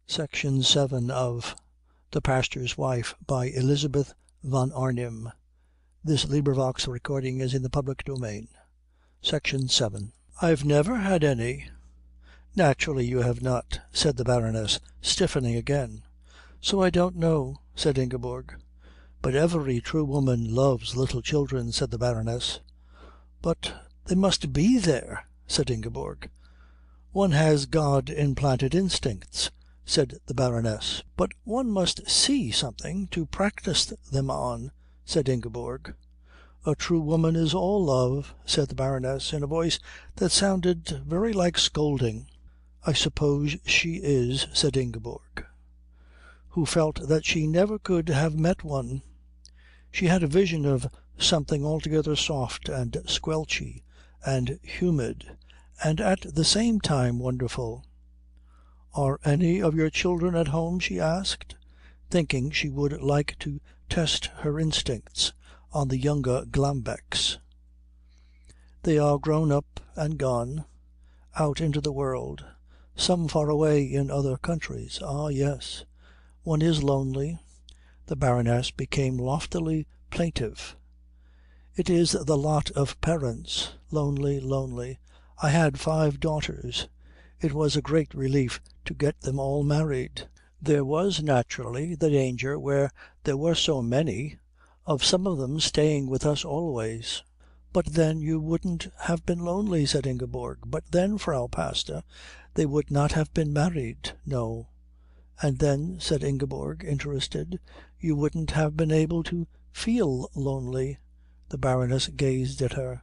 Section 7 of The Pastor's Wife by Elizabeth von Arnim. Recording is in the public domain. Section 7. "I've never had any." "Naturally you have not," said the Baroness, stiffening again. "So I don't know," said Ingeborg. "But every true woman loves little children," said the Baroness. "But they must be there," said Ingeborg. "One has God implanted instincts," said the Baroness. "But one must see something to practise them on," said Ingeborg. "A true woman is all love," said the Baroness, in a voice that sounded very like scolding. "I suppose she is," said Ingeborg, who felt that she never could have met one. She had a vision of something altogether soft and squelchy and humid, and at the same time wonderful. "Are any of your children at home?" she asked, thinking she would like to test her instincts on the younger Glambecks. "They are grown up and gone out into the world. Some far away in other countries." "Ah, yes. One is lonely." The Baroness became loftily plaintive. "It is the lot of parents. Lonely, lonely. I had 5 daughters. It was a great relief to get them all married. There was naturally the danger where there were so many of some of them staying with us always." "But then you wouldn't have been lonely," said Ingeborg. "But then, Frau Pastor, they would not have been married." "No. And then," said Ingeborg, interested, "you wouldn't have been able to feel lonely." The Baroness gazed at her.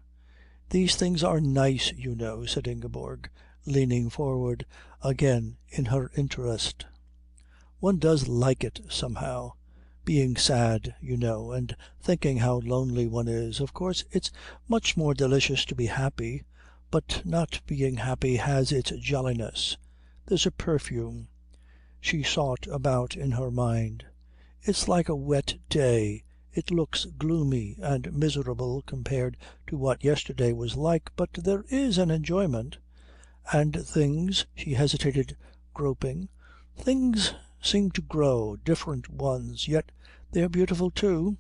"These things are nice, you know," said Ingeborg, leaning forward again in her interest. "One does like it somehow. Being sad, you know, and thinking how lonely one is. Of course it's much more delicious to be happy, but not being happy has its jolliness. There's a perfume." She sought about in her mind. "It's like a wet day. It looks gloomy and miserable compared to what yesterday was like, but there is an enjoyment. And things," she hesitated, groping, "things seem to grow, different ones, yet they're beautiful too."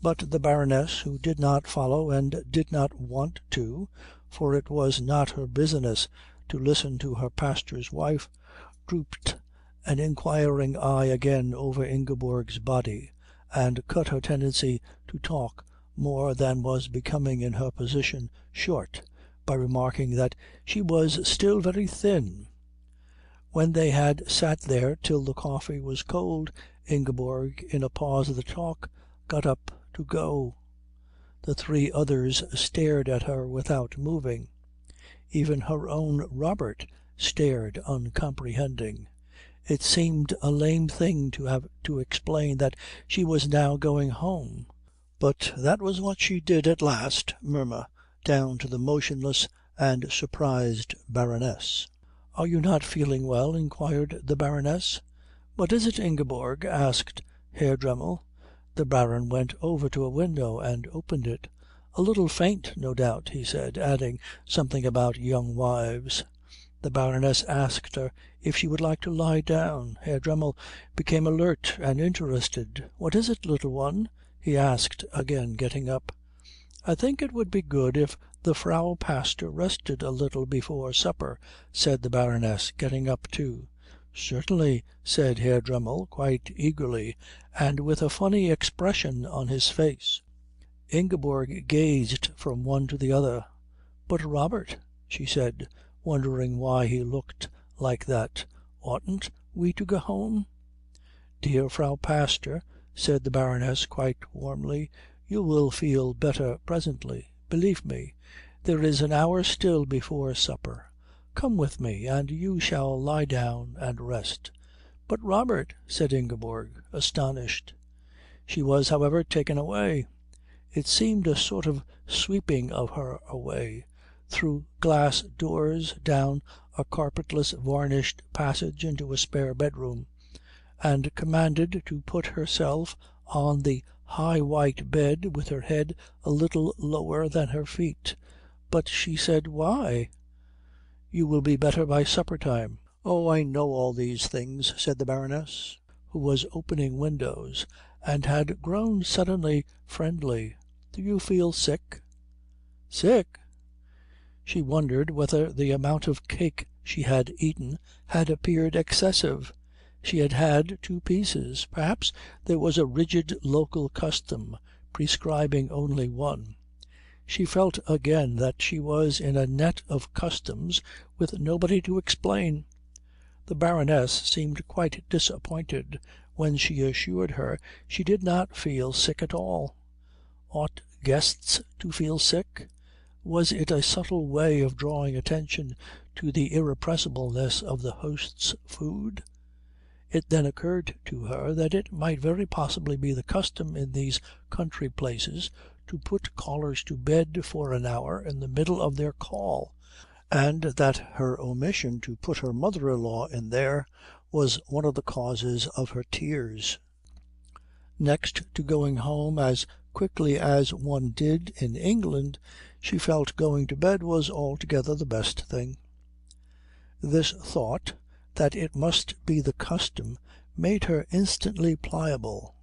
But the Baroness, who did not follow and did not want to, for it was not her business to listen to her pastor's wife, drooped an inquiring eye again over Ingeborg's body, and cut her tendency to talk more than was becoming in her position short by remarking that she was still very thin. When they had sat there till the coffee was cold, Ingeborg, in a pause of the talk, got up to go. The 3 others stared at her without moving. Even her own Robert stared uncomprehending. It seemed a lame thing to have to explain that she was now going home, but that was what she did at last murmur down to the motionless and surprised Baroness. "Are you not feeling well?" inquired the Baroness. "What is it, Ingeborg?" asked Herr Dremmel. The Baron went over to a window and opened it. "A little faint, no doubt," he said, adding something about young wives. The Baroness asked her if she would like to lie down. Herr Dremmel became alert and interested. "What is it, little one?" he asked again, getting up. "I think it would be good if the Frau Pastor rested a little before supper," said the Baroness, getting up too. "Certainly," said Herr Dremmel, quite eagerly, and with a funny expression on his face. Ingeborg gazed from one to the other. "But Robert," she said, wondering why he looked like that, "oughtn't we to go home?" "Dear Frau Pastor," said the Baroness quite warmly, "you will feel better presently. Believe me, there is an hour still before supper. Come with me, and you shall lie down and rest." "But Robert," said Ingeborg, astonished. She was, however, taken away. It seemed a sort of sweeping of her away, through glass doors, down a carpetless varnished passage into a spare bedroom, and commanded to put herself on the high white bed with her head a little lower than her feet. But she said, "Why? You will be better by supper time." "Oh, I know all these things," said the Baroness, who was opening windows and had grown suddenly friendly. "Do you feel sick?" Sick? She wondered whether the amount of cake she had eaten had appeared excessive. She had had 2 pieces. Perhaps there was a rigid local custom prescribing only one. She felt again that she was in a net of customs with nobody to explain. The Baroness seemed quite disappointed when she assured her she did not feel sick at all. Ought guests to feel sick? Was it a subtle way of drawing attention to the irrepressibleness of the host's food? It then occurred to her that it might very possibly be the custom in these country places to put callers to bed for an hour in the middle of their call, and that her omission to put her mother-in-law in there was one of the causes of her tears. Next to going home as quickly as one did in England, she felt going to bed was altogether the best thing. This thought that it must be the custom made her instantly pliable.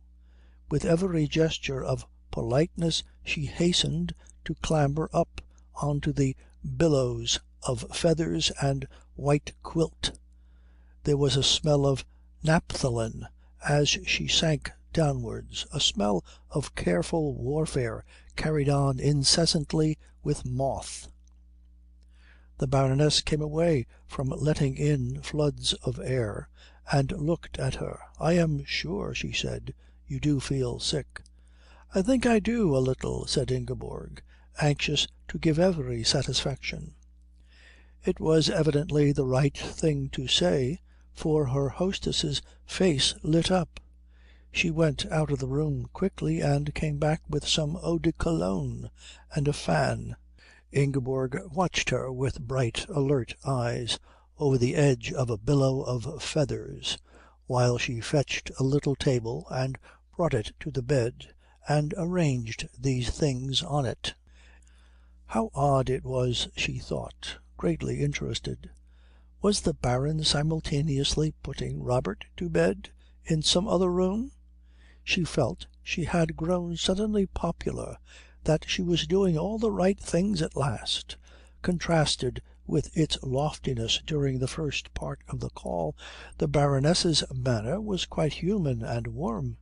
With every gesture of politeness she hastened to clamber up on to the billows of feathers and white quilt. There was a smell of naphthalin as she sank downwards, a smell of careful warfare carried on incessantly with moth. The Baroness came away from letting in floods of air and looked at her. "I am sure," she said, "you do feel sick." "I think I do, a little," said Ingeborg, anxious to give every satisfaction. It was evidently the right thing to say, for her hostess's face lit up. She went out of the room quickly and came back with some eau de cologne and a fan. Ingeborg watched her with bright, alert eyes over the edge of a billow of feathers, while she fetched a little table and brought it to the bed and arranged these things on it. How odd it was, she thought, greatly interested. Was the Baron simultaneously putting Robert to bed in some other room? She felt she had grown suddenly popular, that she was doing all the right things at last. Contrasted with its loftiness during the first part of the call, the Baroness's manner was quite human and warm.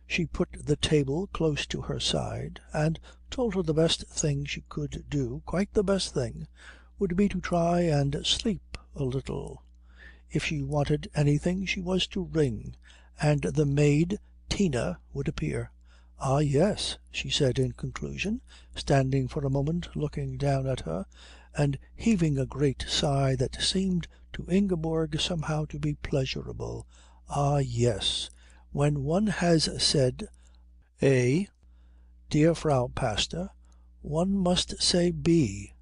She put the table close to her side and told her the best thing she could do, quite the best thing, would be to try and sleep a little. If she wanted anything she was to ring, and the maid Tina would appear. "Ah, yes," she said in conclusion, standing for a moment looking down at her and heaving a great sigh that seemed to Ingeborg somehow to be pleasurable. "Ah, yes. When one has said A, dear Frau Pastor, one must say B.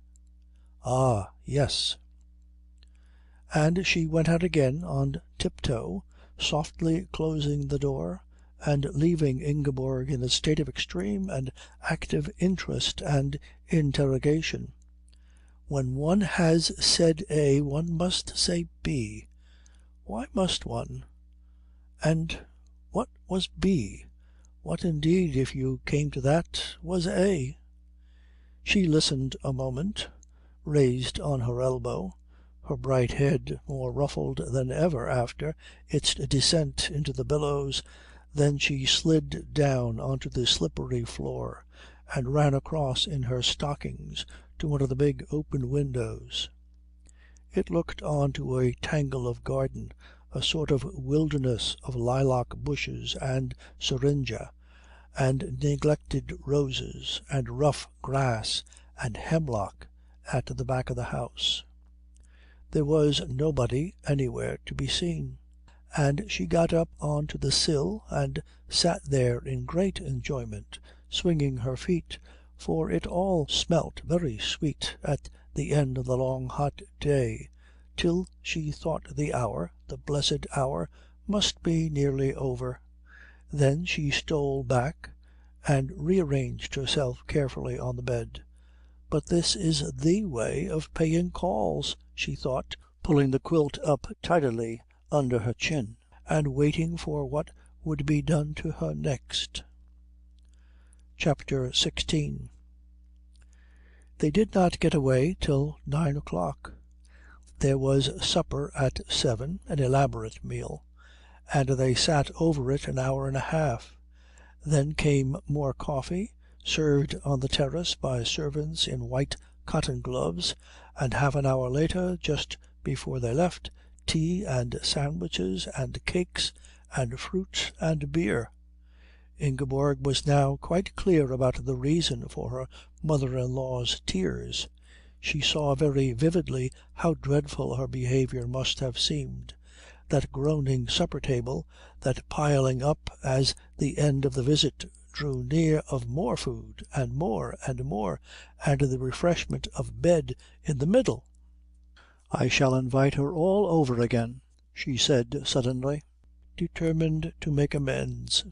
Ah, yes." And she went out again on tiptoe, softly closing the door and leaving Ingeborg in a state of extreme and active interest and interrogation. When one has said A, one must say B. Why must one? And what was B? What indeed, if you came to that, was A? She listened a moment, raised on her elbow, her bright head more ruffled than ever after its descent into the billows. Then she slid down onto the slippery floor and ran across in her stockings to one of the big open windows. It looked on to a tangle of garden, a sort of wilderness of lilac bushes and syringa and neglected roses and rough grass and hemlock at the back of the house. There was nobody anywhere to be seen, and she got up on to the sill and sat there in great enjoyment, swinging her feet, for it all smelt very sweet at the end of the long hot day, till she thought the hour, the blessed hour, must be nearly over. Then she stole back and rearranged herself carefully on the bed. "But this is the way of paying calls," she thought, pulling the quilt up tidily under her chin and waiting for what would be done to her next. Chapter 16. They did not get away till 9 o'clock. There was supper at 7, an elaborate meal, and they sat over it an hour and a half. Then came more coffee, served on the terrace by servants in white cotton gloves, and half an hour later, just before they left, tea and sandwiches and cakes and fruit and beer. Ingeborg was now quite clear about the reason for her mother-in-law's tears. She saw very vividly how dreadful her behaviour must have seemed. That groaning supper-table, that piling up as the end of the visit drew near of more food and more and more, and the refreshment of bed in the middle. "I shall invite her all over again," she said suddenly, determined to make amends.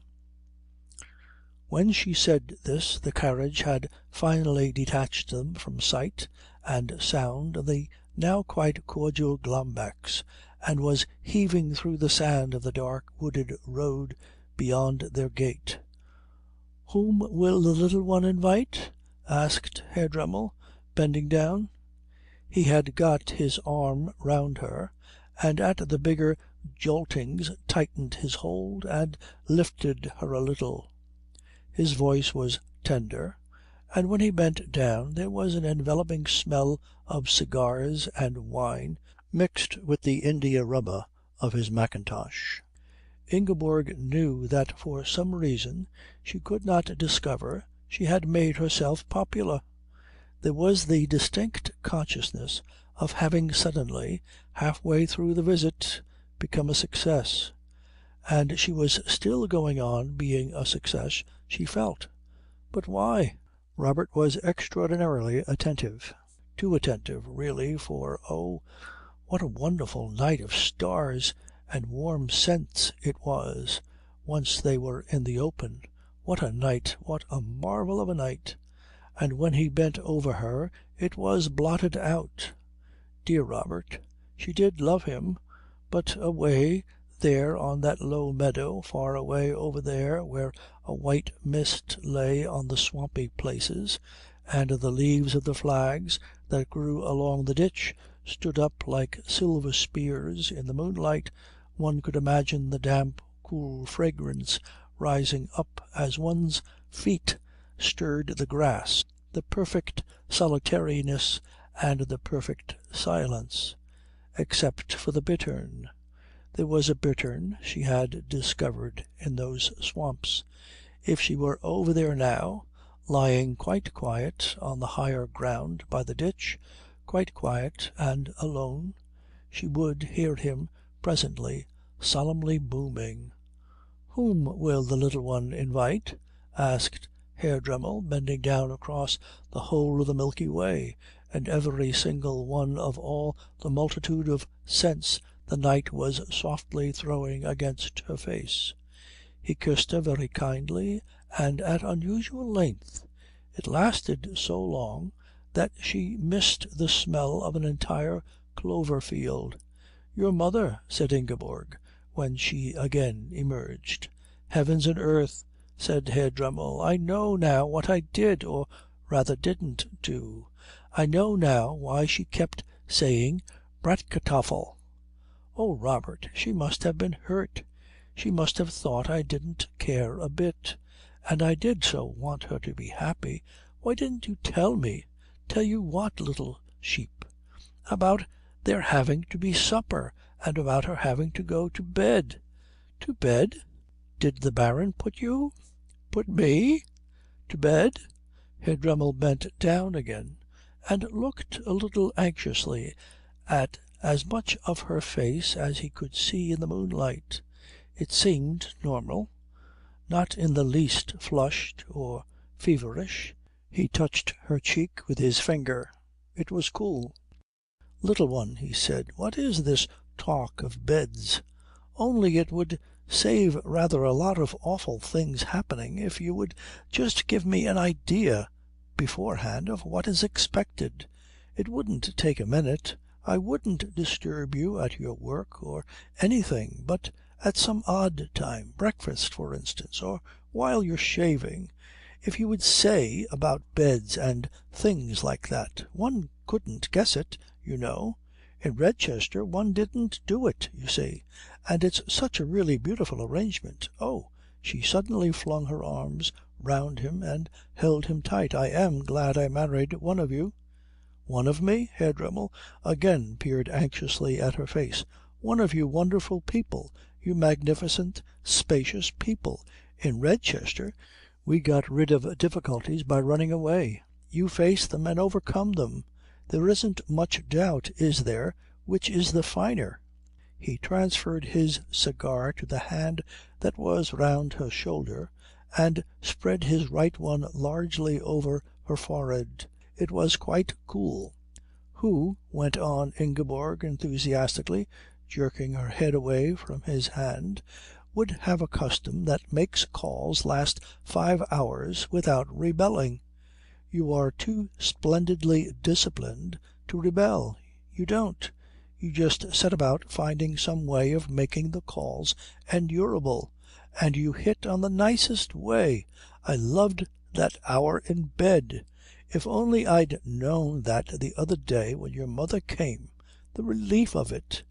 When she said this the carriage had finally detached them from sight and sound of the now quite cordial Glamacks, and was heaving through the sand of the dark wooded road beyond their gate. "Whom will the little one invite?" asked Herr Dremmel, bending down. He had got his arm round her, and at the bigger joltings tightened his hold and lifted her a little. His voice was tender, and when he bent down there was an enveloping smell of cigars and wine mixed with the india rubber of his mackintosh. Ingeborg knew that for some reason she could not discover she had made herself popular. There was the distinct consciousness of having suddenly, half-way through the visit, become a success. And she was still going on being a success, she felt. But why? Robert was extraordinarily attentive. Too attentive, really, for oh, what a wonderful night of stars and warm scents it was, once they were in the open. What a night, what a marvel of a night. And when he bent over her it was blotted out. Dear Robert. She did love him, but away there on that low meadow, far away over there where a white mist lay on the swampy places, and the leaves of the flags that grew along the ditch stood up like silver spears in the moonlight, one could imagine the damp, cool fragrance rising up as one's feet stirred the grass, the perfect solitariness and the perfect silence, except for the bittern. There was a bittern, she had discovered, in those swamps. If she were over there now, lying quite quiet on the higher ground by the ditch, quite quiet and alone, she would hear him presently solemnly booming. "Whom will the little one invite?" asked Herr Dremmel, bending down across the whole of the Milky Way and every single one of all the multitude of scents the night was softly throwing against her face. He kissed her very kindly and at unusual length. It lasted so long that she missed the smell of an entire clover field. "Your mother," said Ingeborg, when she again emerged. "Heavens and earth," said Herr Dremmel. "I know now what I did, or rather didn't do. I know now why she kept saying Bratkartoffel. Oh, Robert, she must have been hurt. She must have thought I didn't care a bit. And I did so want her to be happy. Why didn't you tell me?" "Tell you what, little sheep?" "About there having to be supper, and about her having to go to bed." "To bed? Did the Baron put you?" "Put me? To bed?" Herr Dremmel bent down again and looked a little anxiously at as much of her face as he could see in the moonlight. It seemed normal, not in the least flushed or feverish. He touched her cheek with his finger. It was cool. "Little one," he said, "what is this talk of beds? Only it would save rather a lot of awful things happening if you would just give me an idea beforehand of what is expected. It wouldn't take a minute. I wouldn't disturb you at your work or anything, but at some odd time, breakfast, for instance, or while you're shaving, if you would say about beds and things like that. One couldn't guess it, you know. In Redchester one didn't do it, you see. And it's such a really beautiful arrangement. Oh," she suddenly flung her arms round him and held him tight, "I am glad I married one of you." "One of me?" Herr Dremmel again peered anxiously at her face. "One of you wonderful people, you magnificent, spacious people. In Redchester we got rid of difficulties by running away. You face them and overcome them. There isn't much doubt, is there, which is the finer?" He transferred his cigar to the hand that was round her shoulder and spread his right one largely over her forehead. It was quite cool. "Who," went on Ingeborg enthusiastically, jerking her head away from his hand, "would have a custom that makes calls last 5 hours without rebelling? You are too splendidly disciplined to rebel. You don't. You just set about finding some way of making the calls endurable. And you hit on the nicest way. I loved that hour in bed. If only I'd known that the other day when your mother came. The relief of it."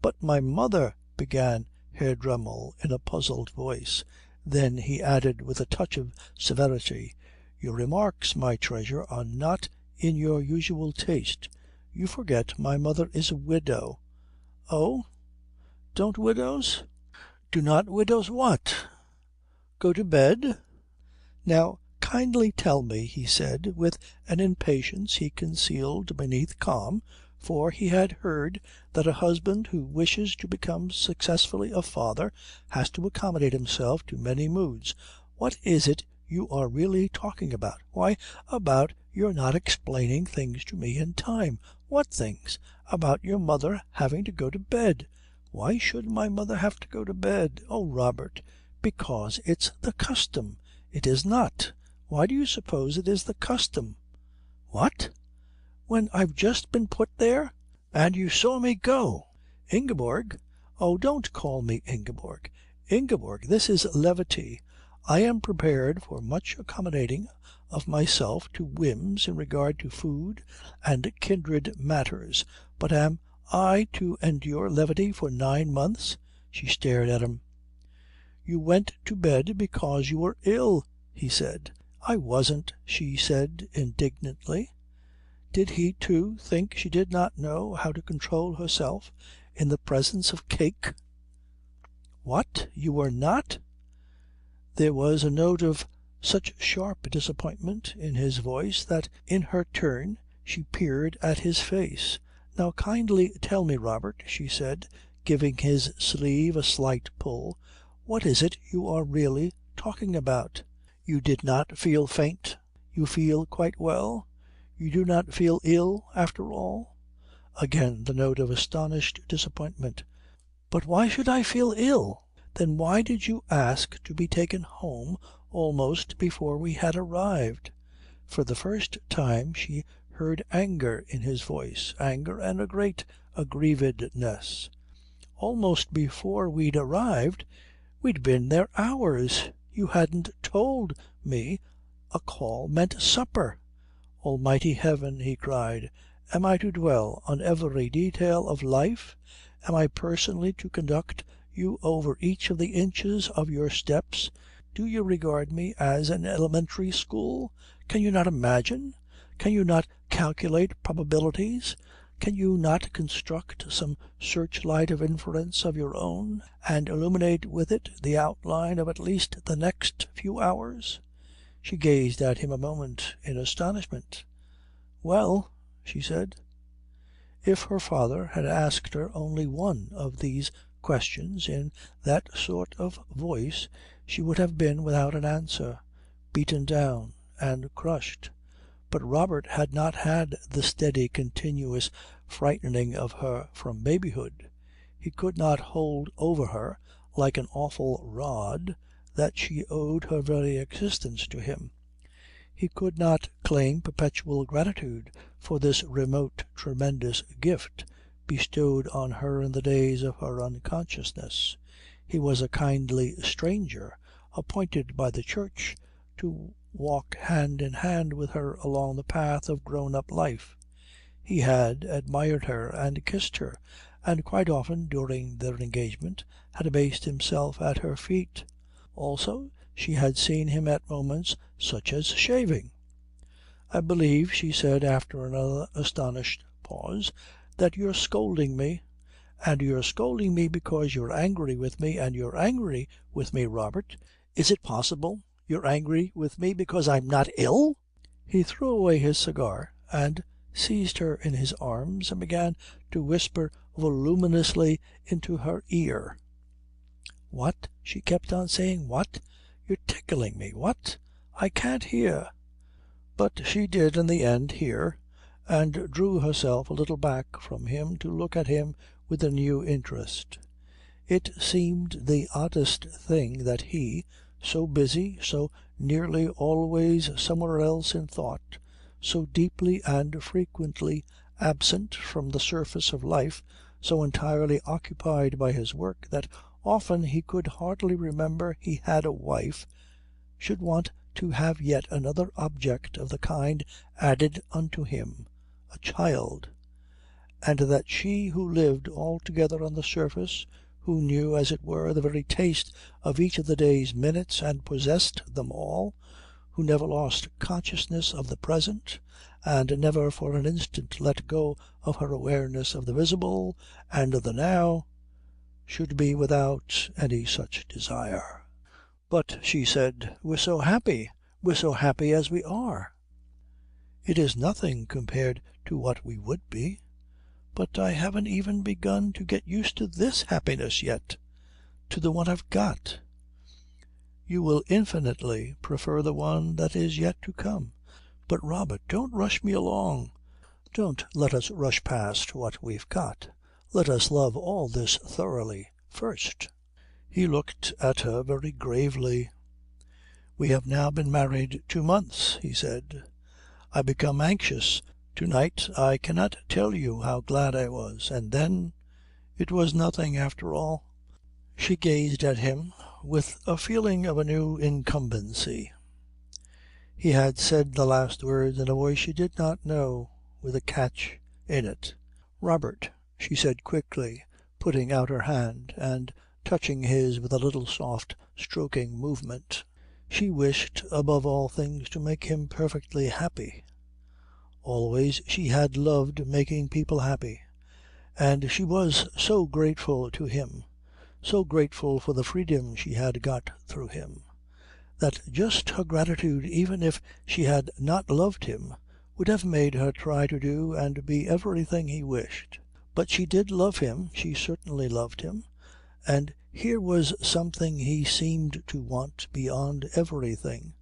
"But my mother " began Herr Dremmel in a puzzled voice. Then he added with a touch of severity, "Your remarks, my treasure, are not in your usual taste. You forget my mother is a widow." "Oh? Don't widows?" "Do not widows what? Go to bed?" "Now kindly tell me," he said, with an impatience he concealed beneath calm, for he had heard that a husband who wishes to become successfully a father has to accommodate himself to many moods, "what is it you are really talking about?" "Why, about your not explaining things to me in time." "What things?" "About your mother having to go to bed." "Why should my mother have to go to bed?" "Oh, Robert, because it's the custom." "It is not." "Why do you suppose it is the custom?" "What? When I've just been put there? And you saw me go?" "Ingeborg." "Oh, don't call me Ingeborg." "Ingeborg, this is levity. I am prepared for much accommodating of myself to whims in regard to food and kindred matters. But am I to endure levity for 9 months?" She stared at him. "You went to bed because you were ill," he said. "I wasn't," she said indignantly. Did he, too, think she did not know how to control herself in the presence of cake? "What? You were not?" There was a note of such sharp disappointment in his voice that in her turn she peered at his face. "Now kindly tell me, Robert," she said, giving his sleeve a slight pull, "what is it you are really talking about? You did not feel faint? You feel quite well? You do not feel ill after all?" Again the note of astonished disappointment. "But why should I feel ill?" "Then why did you ask to be taken home almost before we had arrived?" For the first time she heard anger in his voice, anger and a great aggrievedness. "Almost before we'd arrived? We'd been there hours. You hadn't told me a call meant supper." "Almighty Heaven," he cried, "am I to dwell on every detail of life? Am I personally to conduct you over each of the inches of your steps? Do you regard me as an elementary school? Can you not imagine? Can you not calculate probabilities? Can you not construct some searchlight of inference of your own and illuminate with it the outline of at least the next few hours?" She gazed at him a moment in astonishment. "Well," she said. If her father had asked her only one of these questions in that sort of voice she would have been without an answer, beaten down and crushed. But Robert had not had the steady, continuous frightening of her from babyhood. He could not hold over her, like an awful rod, that she owed her very existence to him. He could not claim perpetual gratitude for this remote, tremendous gift. bestowed on her in the days of her unconsciousness. He was a kindly stranger appointed by the Church to walk hand in hand with her along the path of grown-up life. He had admired her and kissed her, and quite often during their engagement had abased himself at her feet. Also she had seen him at moments such as shaving. "I believe," she said after another astonished pause, "that you're scolding me. And you're scolding me because you're angry with me, and you're angry with me, Robert. Is it possible you're angry with me because I'm not ill?" He threw away his cigar and seized her in his arms and began to whisper voluminously into her ear. "What?" she kept on saying. "What? You're tickling me. What? I can't hear." But she did in the end hear, and drew herself a little back from him to look at him with a new interest. It seemed the oddest thing that he, so busy, so nearly always somewhere else in thought, so deeply and frequently absent from the surface of life, so entirely occupied by his work that often he could hardly remember he had a wife, should want to have yet another object of the kind added unto him, a child, and that she who lived altogether on the surface, who knew, as it were, the very taste of each of the day's minutes and possessed them all, who never lost consciousness of the present and never for an instant let go of her awareness of the visible and the now, should be without any such desire. "But," she said, "we're so happy as we are." "It is nothing compared to what we would be." "But I haven't even begun to get used to this happiness yet, to the one I've got." "You will infinitely prefer the one that is yet to come." "But Robert, don't rush me along. Don't let us rush past what we've got. Let us love all this thoroughly first." He looked at her very gravely. "We have now been married 2 months," he said. "I become anxious. To-night I cannot tell you how glad I was. And then it was nothing after all." She gazed at him with a feeling of a new incumbency. He had said the last words in a voice she did not know, with a catch in it. "Robert," she said quickly, putting out her hand and touching his with a little soft stroking movement. She wished above all things to make him perfectly happy. Always she had loved making people happy, and she was so grateful to him, so grateful for the freedom she had got through him, that just her gratitude, even if she had not loved him, would have made her try to do and be everything he wished. But she did love him, she certainly loved him, and here was something he seemed to want beyond everything,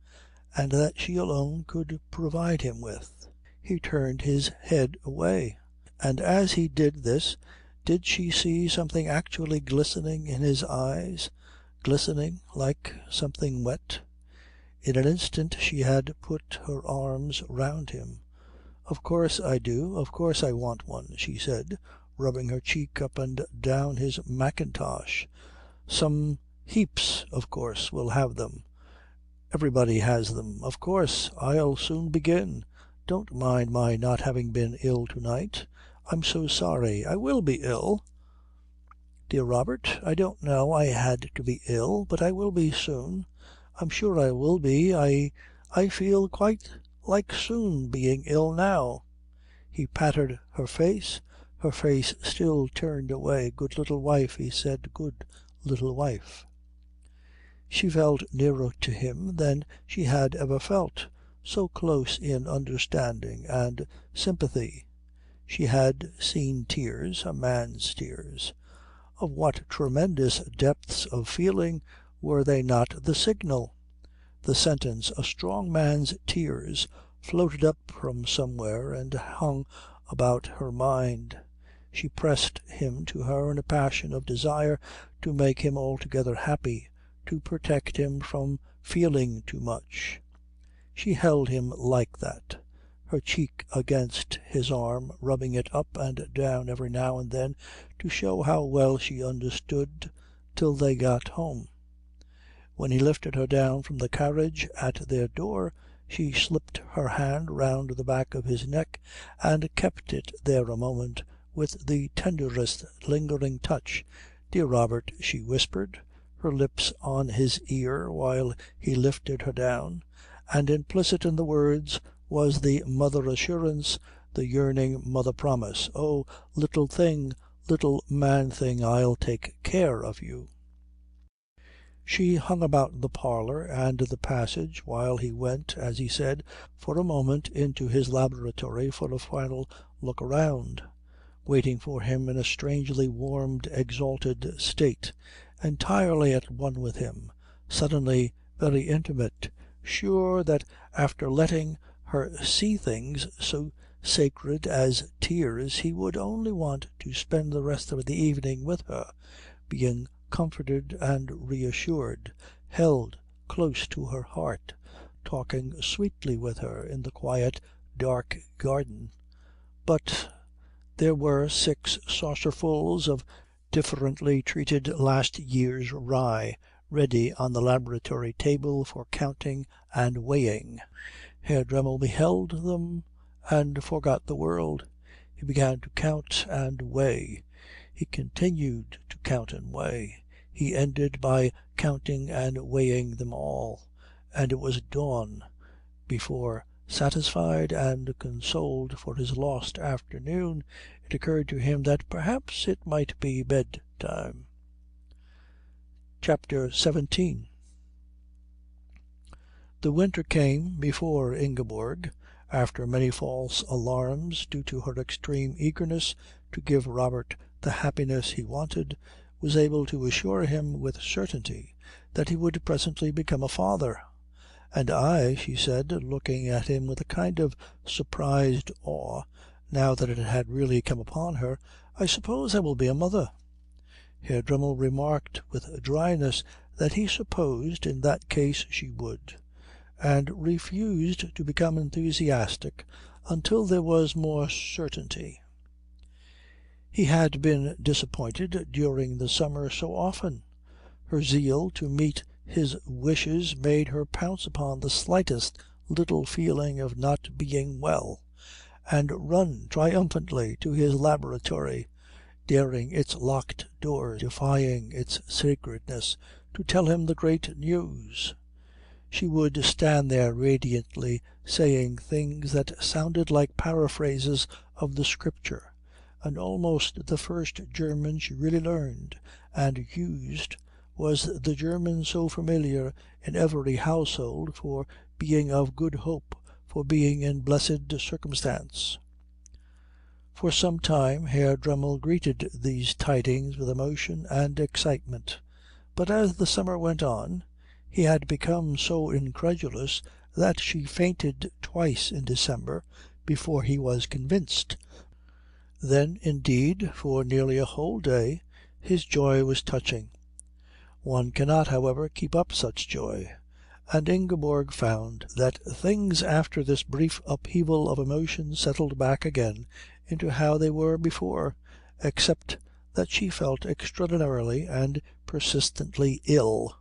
and that she alone could provide him with. He turned his head away, and as he did this did she see something actually glistening in his eyes, glistening like something wet? In an instant she had put her arms round him. "Of course I do. Of course I want one," she said, rubbing her cheek up and down his mackintosh. "Some heaps, of course, will have them. Everybody has them. Of course I'll soon begin. Don't mind my not having been ill to-night. I'm so sorry. I will be ill." "Dear Robert, I don't know I had to be ill, but I will be soon. I'm sure I will be. I feel quite like soon being ill now." He patted her face still turned away. "Good little wife," he said. "Good little wife." She felt nearer to him than she had ever felt, so close in understanding and sympathy. She had seen tears, a man's tears. Of what tremendous depths of feeling were they not the signal? The sentence, "a strong man's tears," floated up from somewhere and hung about her mind. She pressed him to her in a passion of desire to make him altogether happy, to protect him from feeling too much. She held him like that, her cheek against his arm, rubbing it up and down every now and then to show how well she understood, till they got home. When he lifted her down from the carriage at their door, she slipped her hand round the back of his neck and kept it there a moment with the tenderest lingering touch. "Dear Robert," she whispered, her lips on his ear while he lifted her down, and implicit in the words was the mother assurance, the yearning mother promise. "Oh, little thing, little man thing, I'll take care of you." She hung about the parlour and the passage while he went, as he said, for a moment into his laboratory for a final look around, waiting for him in a strangely warmed, exalted state, entirely at one with him, suddenly very intimate, sure that after letting her see things so sacred as tears he would only want to spend the rest of the evening with her, being comforted and reassured, held close to her heart, talking sweetly with her in the quiet dark garden. But there were 6 saucerfuls of differently treated last year's rye ready on the laboratory table for counting and weighing. Herr Dremmel beheld them and forgot the world. He began to count and weigh. He continued to count and weigh. He ended by counting and weighing them all, and it was dawn before, satisfied and consoled for his lost afternoon, it occurred to him that perhaps it might be bedtime. Chapter 17. The winter came before Ingeborg, after many false alarms due to her extreme eagerness to give Robert the happiness he wanted, was able to assure him with certainty that he would presently become a father. "And I," she said, looking at him with a kind of surprised awe, now that it had really come upon her, "I suppose I will be a mother." Herr Dremmel remarked with dryness that he supposed in that case she would, and refused to become enthusiastic until there was more certainty. He had been disappointed during the summer so often. Her zeal to meet his wishes made her pounce upon the slightest little feeling of not being well, and run triumphantly to his laboratory, daring its locked doors, defying its sacredness, to tell him the great news. She would stand there radiantly saying things that sounded like paraphrases of the Scripture, and almost the first German she really learned and used was the German so familiar in every household for being of good hope, for being in blessed circumstance. For some time Herr Dremmel greeted these tidings with emotion and excitement, but as the summer went on he had become so incredulous that she fainted twice in December before he was convinced. Then, indeed, for nearly a whole day his joy was touching. One cannot, however, keep up such joy, and Ingeborg found that things after this brief upheaval of emotion settled back again into how they were before, except that she felt extraordinarily and persistently ill.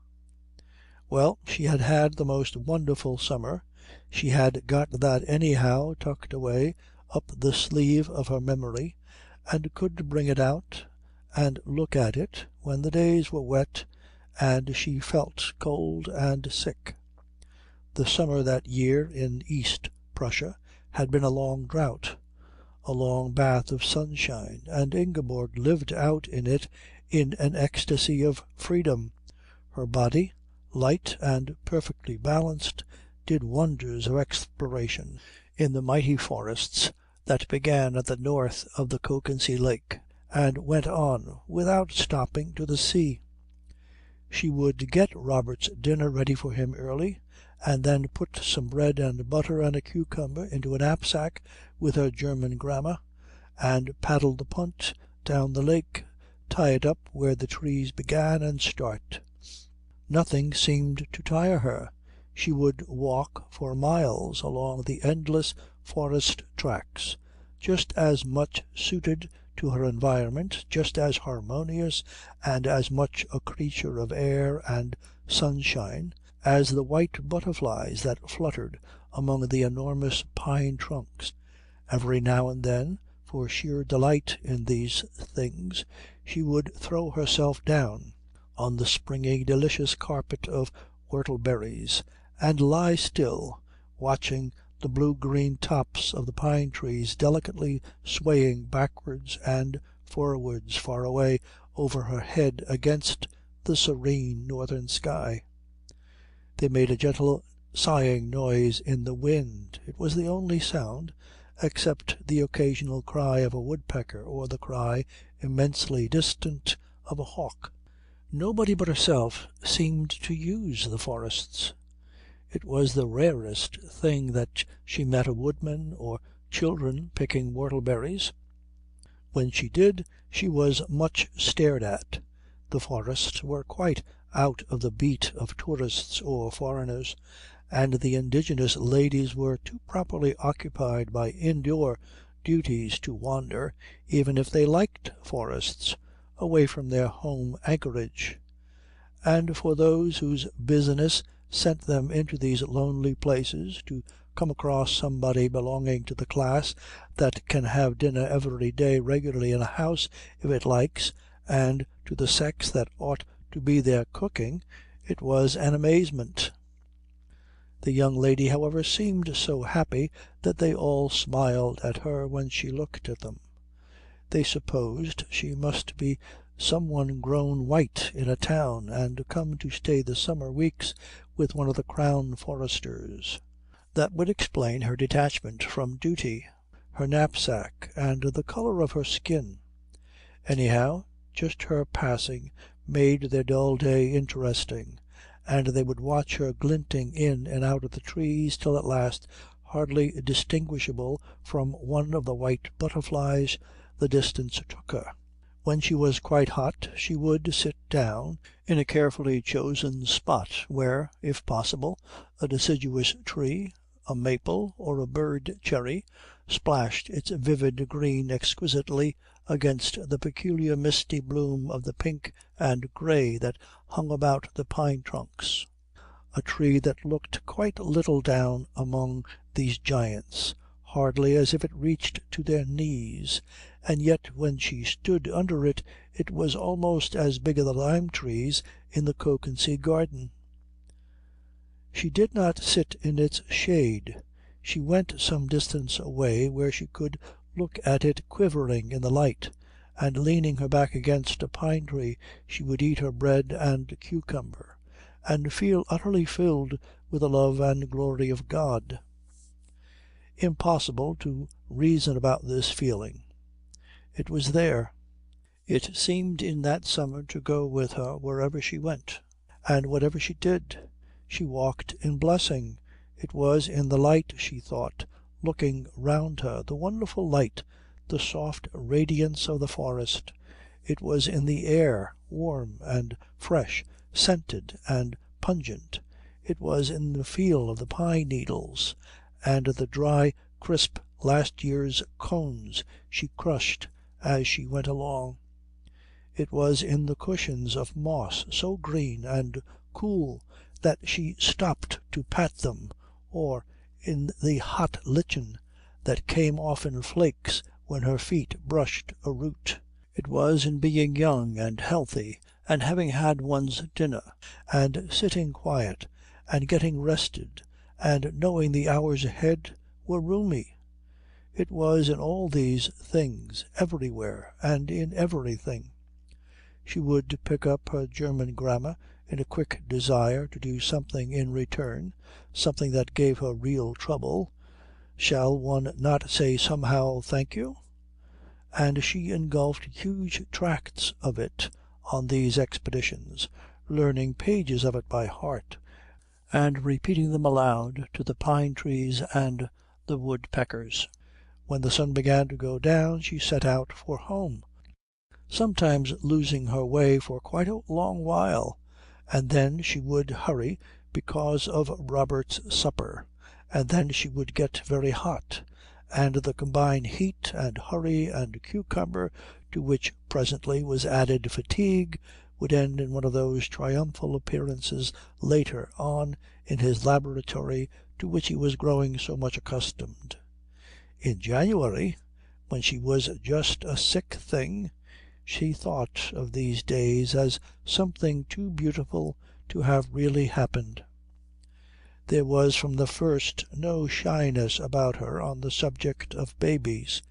Well, she had had the most wonderful summer. She had got that anyhow tucked away up the sleeve of her memory, and could bring it out and look at it when the days were wet and she felt cold and sick. The summer that year in East Prussia had been a long drought, a long bath of sunshine, and Ingeborg lived out in it in an ecstasy of freedom. Her body, light and perfectly balanced, did wonders of exploration in the mighty forests that began at the north of the Kökensee Lake and went on without stopping to the sea. She would get Robert's dinner ready for him early, and then put some bread and butter and a cucumber into a knapsack with her German grammar, and paddle the punt down the lake, tie it up where the trees began, and start. Nothing seemed to tire her. She would walk for miles along the endless forest tracks, just as much suited to her environment, just as harmonious and as much a creature of air and sunshine as the white butterflies that fluttered among the enormous pine trunks. Every now and then, for sheer delight in these things, she would throw herself down on the springy delicious carpet of whortleberries and lie still, watching the blue-green tops of the pine trees delicately swaying backwards and forwards far away over her head against the serene northern sky. They made a gentle sighing noise in the wind. It was the only sound, except the occasional cry of a woodpecker or the cry, immensely distant, of a hawk. Nobody but herself seemed to use the forests. It was the rarest thing that she met a woodman or children picking whortleberries. When she did, she was much stared at. The forests were quite out of the beat of tourists or foreigners, and the indigenous ladies were too properly occupied by indoor duties to wander, even if they liked forests, away from their home anchorage. And for those whose business sent them into these lonely places to come across somebody belonging to the class that can have dinner every day regularly in a house if it likes, and to the sex that ought to be there cooking, it was an amazement. The young lady, however, seemed so happy that they all smiled at her when she looked at them. They supposed she must be some one grown white in a town and come to stay the summer weeks with one of the Crown Foresters. That would explain her detachment from duty, her knapsack, and the colour of her skin. Anyhow, just her passing made their dull day interesting, and they would watch her glinting in and out of the trees till at last, hardly distinguishable from one of the white butterflies, the distance took her. When she was quite hot she would sit down in a carefully chosen spot where, if possible, a deciduous tree, a maple or a bird cherry, splashed its vivid green exquisitely against the peculiar misty bloom of the pink and grey that hung about the pine trunks. A tree that looked quite little down among these giants, hardly as if it reached to their knees, and yet when she stood under it, it was almost as big as the lime trees in the Kökensee garden. She did not sit in its shade. She went some distance away where she could look at it quivering in the light, and leaning her back against a pine tree she would eat her bread and cucumber, and feel utterly filled with the love and glory of God. Impossible to reason about this feeling. It was there. It seemed in that summer to go with her wherever she went, and whatever she did. She walked in blessing. It was in the light, she thought, looking round her, the wonderful light, the soft radiance of the forest. It was in the air, warm and fresh, scented and pungent. It was in the feel of the pine needles and the dry, crisp last year's cones she crushed as she went along. It was in the cushions of moss so green and cool that she stopped to pat them, or in the hot lichen that came off in flakes when her feet brushed a root. It was in being young and healthy and having had one's dinner and sitting quiet and getting rested and knowing the hours ahead were roomy. It was in all these things, everywhere and in everything. She would pick up her German grammar in a quick desire to do something in return, something that gave her real trouble. Shall one not say somehow thank you? And she engulfed huge tracts of it on these expeditions, learning pages of it by heart and repeating them aloud to the pine trees and the woodpeckers. When the sun began to go down she set out for home, sometimes losing her way for quite a long while, and then she would hurry because of Robert's supper, and then she would get very hot, and the combined heat and hurry and cucumber, to which presently was added fatigue, would end in one of those triumphal appearances later on in his laboratory to which he was growing so much accustomed. In January, when she was just a sick thing, she thought of these days as something too beautiful to have really happened. There was from the first no shyness about her on the subject of babies.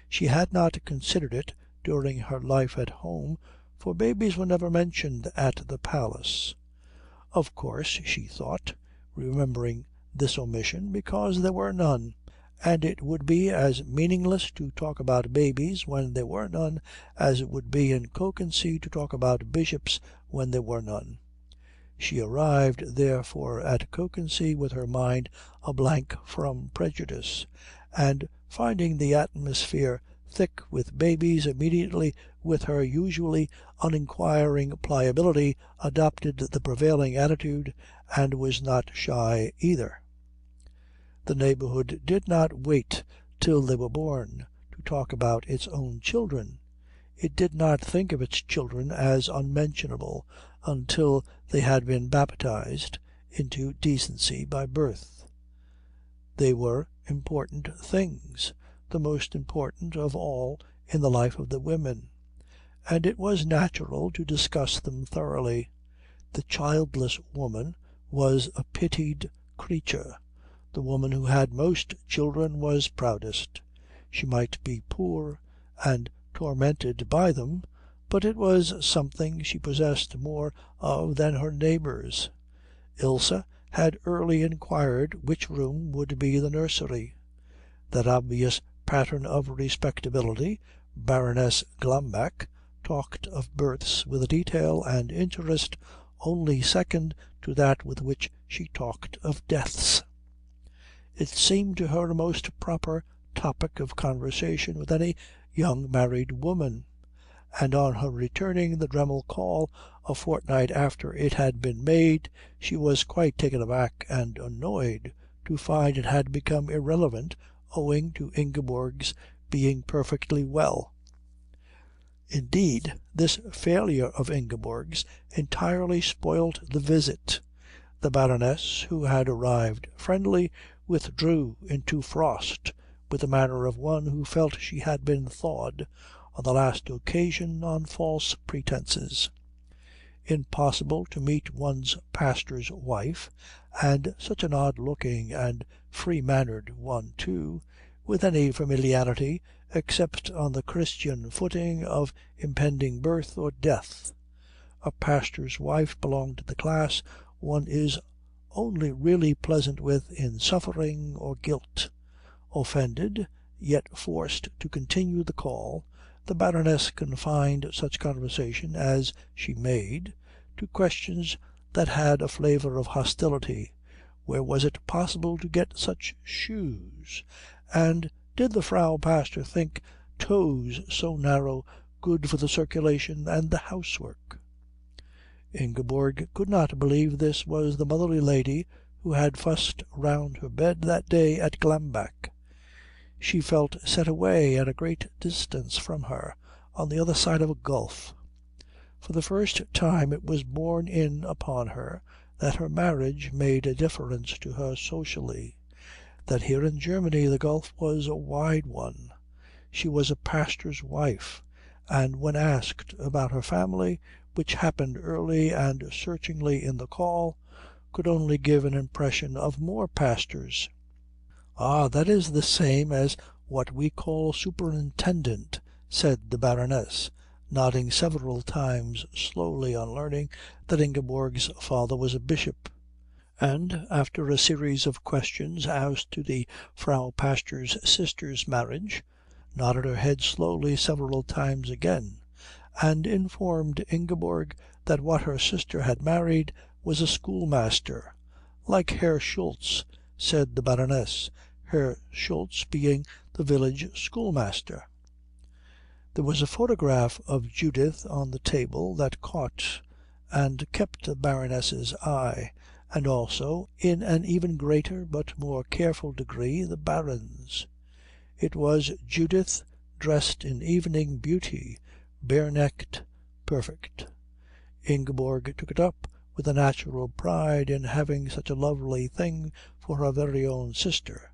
She had not considered it during her life at home, for babies were never mentioned at the Palace. Of course, she thought, remembering this omission, because there were none, and it would be as meaningless to talk about babies when there were none as it would be in Kökensee to talk about bishops when there were none. She arrived, therefore, at Kökensee with her mind a blank from prejudice, and finding the atmosphere thick with babies, immediately with her usually uninquiring pliability adopted the prevailing attitude, and was not shy either. The neighbourhood did not wait till they were born to talk about its own children. It did not think of its children as unmentionable until they had been baptized into decency by birth. They were important things, the most important of all in the life of the women, and it was natural to discuss them thoroughly. The childless woman was a pitied creature. The woman who had most children was proudest. She might be poor and tormented by them, but it was something she possessed more of than her neighbours. Ilse had early inquired which room would be the nursery. That obvious pattern of respectability, Baroness Glamack, talked of births with a detail and interest only second to that with which she talked of deaths. It seemed to her a most proper topic of conversation with any young married woman, and on her returning the Dremmel call a fortnight after it had been made, she was quite taken aback and annoyed to find it had become irrelevant owing to Ingeborg's being perfectly well. Indeed, this failure of Ingeborg's entirely spoilt the visit. The Baroness, who had arrived friendly, withdrew into frost with the manner of one who felt she had been thawed on the last occasion on false pretences. Impossible to meet one's pastor's wife, and such an odd-looking and free-mannered one too, with any familiarity except on the Christian footing of impending birth or death. A pastor's wife belonged to the class one is only really pleasant with in suffering or guilt. Offended, yet forced to continue the call, the Baroness confined such conversation as she made to questions that had a flavour of hostility. Where was it possible to get such shoes? And did the Frau Pastor think toes so narrow good for the circulation and the housework? Ingeborg could not believe this was the motherly lady who had fussed round her bed that day at Glamack. She felt set away at a great distance from her, on the other side of a gulf. For the first time it was borne in upon her that her marriage made a difference to her socially, that here in Germany the gulf was a wide one. She was a pastor's wife, and when asked about her family, which happened early and searchingly in the call, could only give an impression of more pastors. "Ah, that is the same as what we call superintendent," said the Baroness, nodding several times slowly on learning that Ingeborg's father was a bishop, and after a series of questions as to the Frau Pastor's sister's marriage, nodded her head slowly several times again, and informed Ingeborg that what her sister had married was a schoolmaster, like Herr Schultz, said the Baroness, Herr Schultz being the village schoolmaster. There was a photograph of Judith on the table that caught and kept the Baroness's eye, and also, in an even greater but more careful degree, the Baron's. It was Judith dressed in evening beauty, bare-necked, perfect. Ingeborg took it up with a natural pride in having such a lovely thing for her very own sister,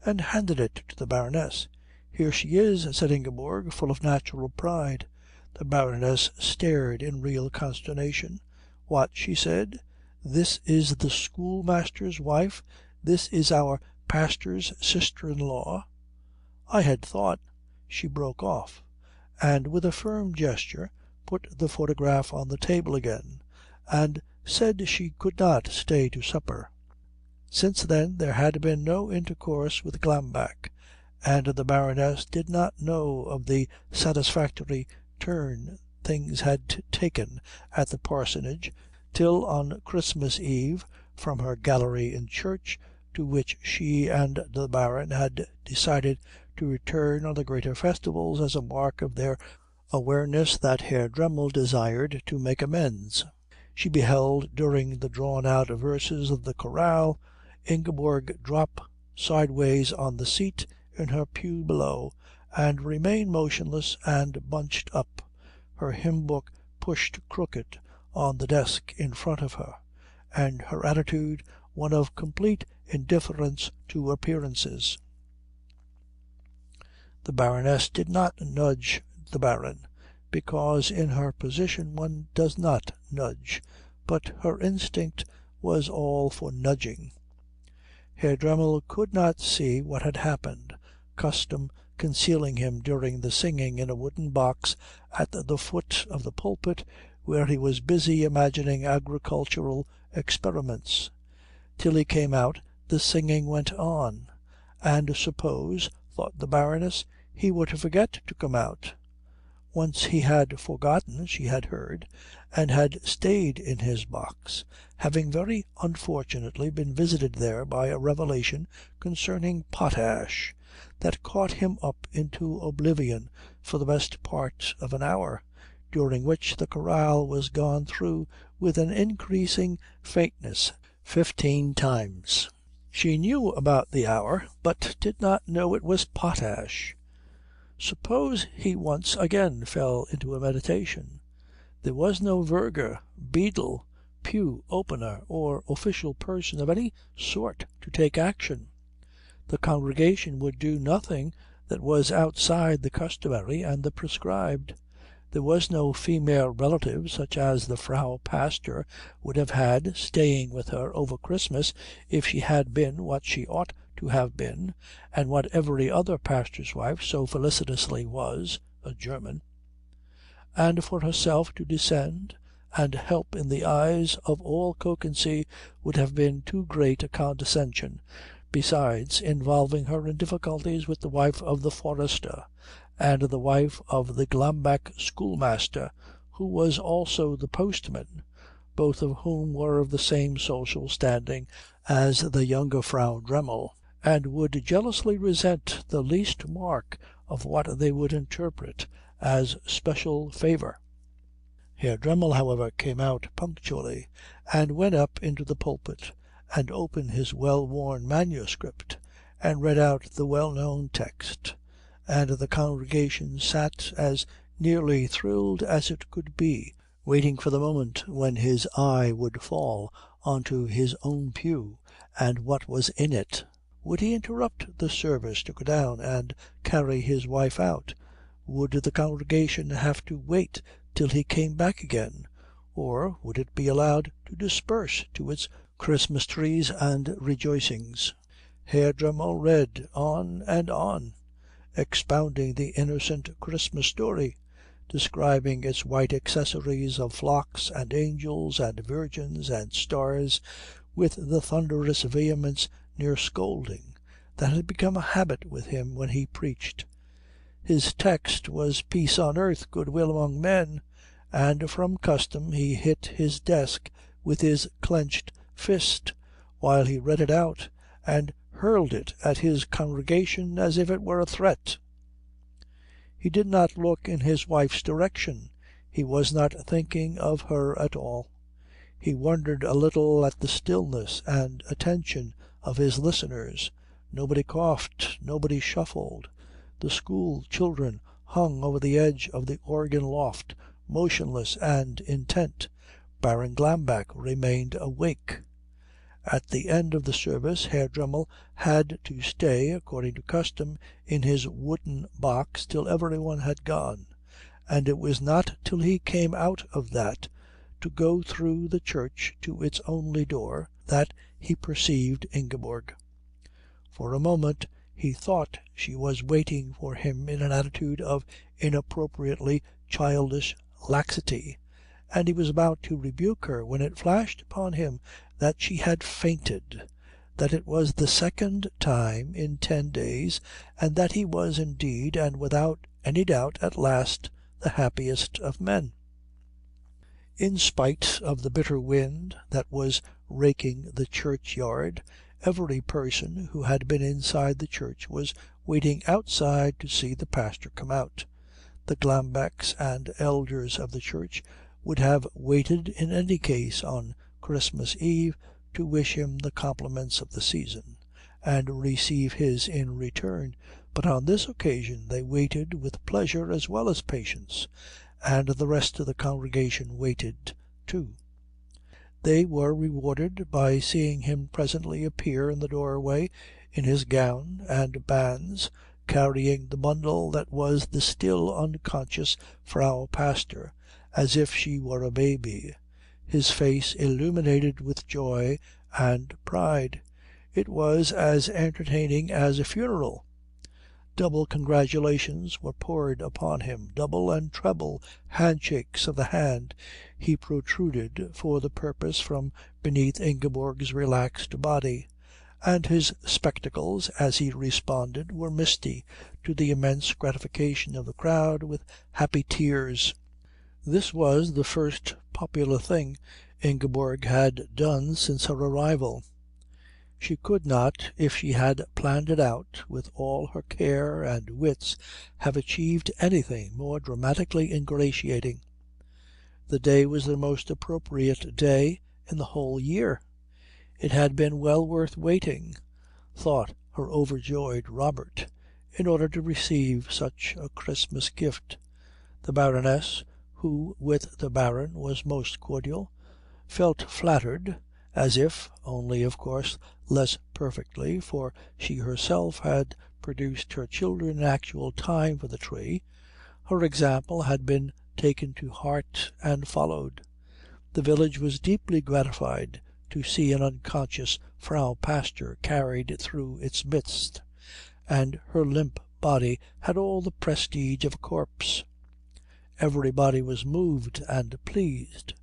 and handed it to the Baroness. "Here she is," said Ingeborg, full of natural pride. The Baroness stared in real consternation. "What," she said, "this is the schoolmaster's wife? This is our pastor's sister-in-law? I had thought—" She broke off, and with a firm gesture put the photograph on the table again, and said she could not stay to supper. Since then there had been no intercourse with Glamack, and the Baroness did not know of the satisfactory turn things had taken at the parsonage till on Christmas Eve, from her gallery in church, to which she and the Baron had decided to return on the greater festivals as a mark of their awareness that Herr Dremmel desired to make amends. She beheld during the drawn-out verses of the chorale Ingeborg drop sideways on the seat in her pew below and remain motionless and bunched up, her hymn-book pushed crooked on the desk in front of her, and her attitude one of complete indifference to appearances. The Baroness did not nudge the Baron, because in her position one does not nudge, but her instinct was all for nudging. Herr Dremmel could not see what had happened, custom concealing him during the singing in a wooden box at the foot of the pulpit, where he was busy imagining agricultural experiments. Till he came out the singing went on, and suppose, thought the Baroness, he were to forget to come out. Once he had forgotten, she had heard, and had stayed in his box, having very unfortunately been visited there by a revelation concerning potash that caught him up into oblivion for the best part of an hour, during which the chorale was gone through with an increasing faintness 15 times. She knew about the hour, but did not know it was potash. Suppose he once again fell into a meditation. There was no verger, beadle, pew opener, or official person of any sort to take action. The congregation would do nothing that was outside the customary and the prescribed. There was no female relative such as the Frau Pastor would have had staying with her over Christmas if she had been what she ought to have been, and what every other pastor's wife so felicitously was, a German. And for herself to descend and help in the eyes of all Kökensee would have been too great a condescension, besides involving her in difficulties with the wife of the forester and the wife of the Glamack schoolmaster, who was also the postman, both of whom were of the same social standing as the younger Frau Dremmel, and would jealously resent the least mark of what they would interpret as special favour. Herr Dremmel, however, came out punctually and went up into the pulpit and opened his well-worn manuscript and read out the well-known text, and the congregation sat as nearly thrilled as it could be, waiting for the moment when his eye would fall onto his own pew and what was in it. Would he interrupt the service to go down and carry his wife out? Would the congregation have to wait till he came back again, or would it be allowed to disperse to its Christmas trees and rejoicings? Herr Dremmel read on and on, expounding the innocent Christmas story, describing its white accessories of flocks and angels and virgins and stars, with the thunderous vehemence near scolding that had become a habit with him when he preached. His text was peace on earth, goodwill among men, and from custom he hit his desk with his clenched fist while he read it out, and hurled it at his congregation as if it were a threat. He did not look in his wife's direction. He was not thinking of her at all. He wondered a little at the stillness and attention of his listeners. Nobody coughed, nobody shuffled. The school children hung over the edge of the organ loft, motionless and intent. Baron Glambeck remained awake. At the end of the service Herr Dremmel had to stay, according to custom, in his wooden box till everyone had gone, and it was not till he came out of that, to go through the church to its only door, that he perceived Ingeborg. For a moment he thought she was waiting for him in an attitude of inappropriately childish laxity, and he was about to rebuke her when it flashed upon him that she had fainted, that it was the second time in 10 days, and that he was indeed, and without any doubt, at last the happiest of men. In spite of the bitter wind that was raking the churchyard, every person who had been inside the church was waiting outside to see the pastor come out. The Glambecks and elders of the church would have waited in any case on Christmas Eve to wish him the compliments of the season, and receive his in return, but on this occasion they waited with pleasure as well as patience, and the rest of the congregation waited too. They were rewarded by seeing him presently appear in the doorway in his gown and bands, carrying the bundle that was the still unconscious Frau Pastor, as if she were a baby, his face illuminated with joy and pride. It was as entertaining as a funeral. Double congratulations were poured upon him, double and treble handshakes of the hand he protruded for the purpose from beneath Ingeborg's relaxed body, and his spectacles, as he responded, were misty, to the immense gratification of the crowd with happy tears. This was the first popular thing Ingeborg had done since her arrival. She could not, if she had planned it out with all her care and wits, have achieved anything more dramatically ingratiating. The day was the most appropriate day in the whole year. It had been well worth waiting, thought her overjoyed Robert, in order to receive such a Christmas gift. The Baroness, who with the Baron was most cordial, felt flattered, as if, only of course less perfectly, for she herself had produced her children in actual time for the tree. Her example had been taken to heart and followed. The village was deeply gratified to see an unconscious Frau Pastor carried through its midst, and her limp body had all the prestige of a corpse. Everybody was moved and pleased,